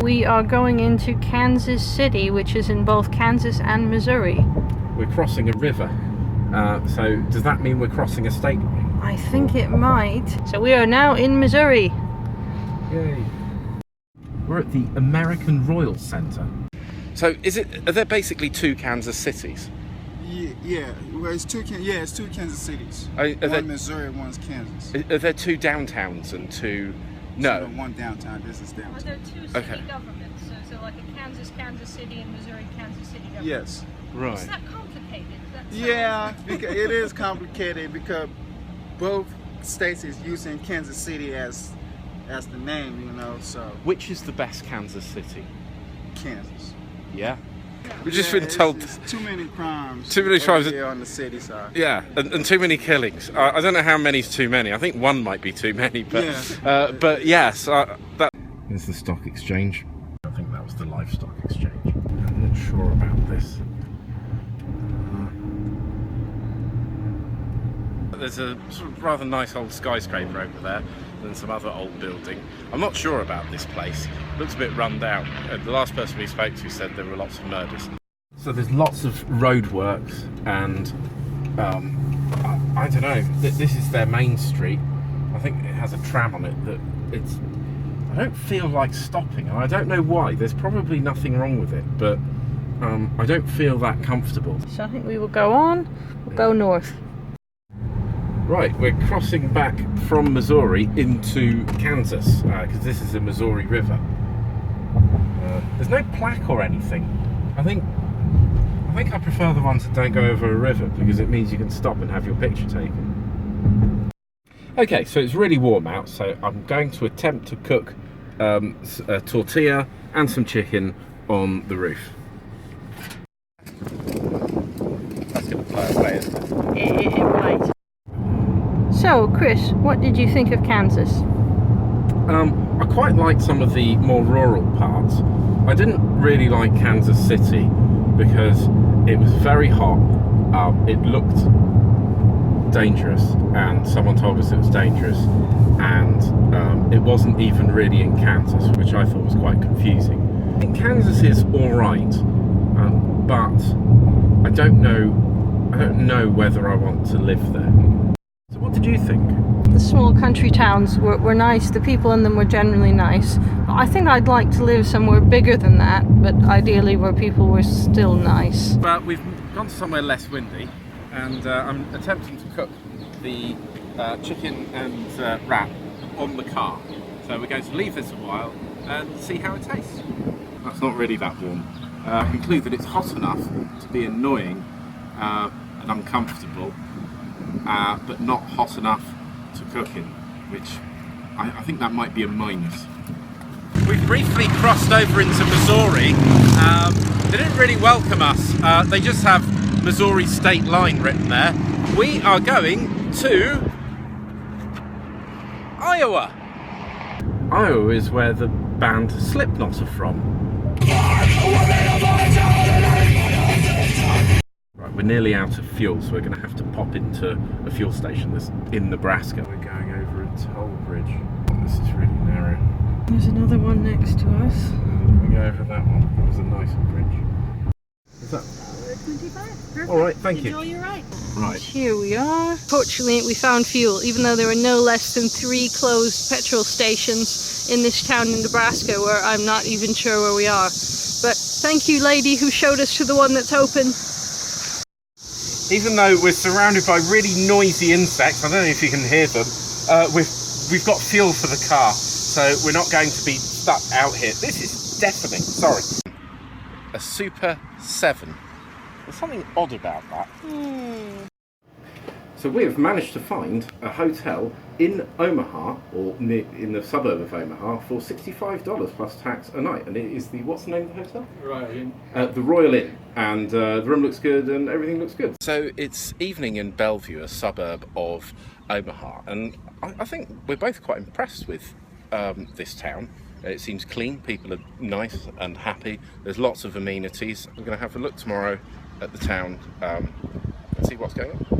We are going into Kansas City, which is in both Kansas and Missouri. We're crossing a river, so does that mean we're crossing a state line? I think it might. So we are now in Missouri. Yay. We're at the American Royal Center. So are there basically two Kansas cities? Yeah. Well, it's two Kansas cities. One Missouri, one's Kansas. Are there two downtowns and two? No. One downtown. This is downtown. Are there two city governments? So like a Kansas City, and Missouri, Kansas City government? Yes. Right. Is that complicated? Because it is complicated because both states is using Kansas City as the name, you know. So. Which is the best Kansas City? Kansas. Yeah. We've just been told it's too many crimes. Too many crimes here on the city side. Yeah, and too many killings. I don't know how many's too many. I think one might be too many, but but yes, that is the stock exchange. I think that was the livestock exchange. I'm not sure about this. There's a sort of rather nice old skyscraper over there, and some other old building. I'm not sure about this place. It looks a bit run down. The last person we spoke to said there were lots of murders. So there's lots of roadworks, and I don't know. This is their main street. I think it has a tram on it that I don't feel like stopping, and I don't know why. There's probably nothing wrong with it, but I don't feel that comfortable. So I think we will go on. We'll go north. Right, we're crossing back from Missouri into Kansas because this is the Missouri River. There's no plaque or anything. I think I prefer the ones that don't go over a river because it means you can stop and have your picture taken. Okay, so it's really warm out, so I'm going to attempt to cook a tortilla and some chicken on the roof. That's going to fly away, isn't it? It might. So, Chris, what did you think of Kansas? I quite liked some of the more rural parts. I didn't really like Kansas City because it was very hot. It looked dangerous, and someone told us it was dangerous, and it wasn't even really in Kansas, which I thought was quite confusing. I think Kansas is alright, but I don't know whether I want to live there. So what did you think? The small country towns were nice. The people in them were generally nice. I think I'd like to live somewhere bigger than that, but ideally where people were still nice. But we've gone to somewhere less windy, and I'm attempting to cook the chicken and wrap on the car. So we're going to leave this a while and see how it tastes. That's not really that warm. I conclude that it's hot enough to be annoying and uncomfortable, but not hot enough to cook in, which I think that might be a minus. We've briefly crossed over into Missouri. They didn't really welcome us. They just have Missouri state line written there. We are going to Iowa. Iowa is where the band Slipknot are from. Right, we're nearly out of fuel, so we're going to have to pop into a fuel station that's in Nebraska. We're going over a toll bridge. This is really narrow. There's another one next to us. We go over that one. That was a nicer bridge. Is that? 25. Perfect. All right, thank you. Enjoy your ride. Right. Here we are. Fortunately, we found fuel, even though there were no less than 3 closed petrol stations in this town in Nebraska, where I'm not even sure where we are. But thank you, lady, who showed us to the one that's open. Even though we're surrounded by really noisy insects, I don't know if you can hear them, we've got fuel for the car, so we're not going to be stuck out here. This is deafening, sorry. A Super 7. There's something odd about that. So we have managed to find a hotel in Omaha, or in the suburb of Omaha, for $65 plus tax a night. And it is the, what's the name of the hotel? Royal Inn. The Royal Inn. And the room looks good and everything looks good. So it's evening in Bellevue, a suburb of Omaha. And I think we're both quite impressed with this town. It seems clean, people are nice and happy. There's lots of amenities. We're going to have a look tomorrow at the town and see what's going on.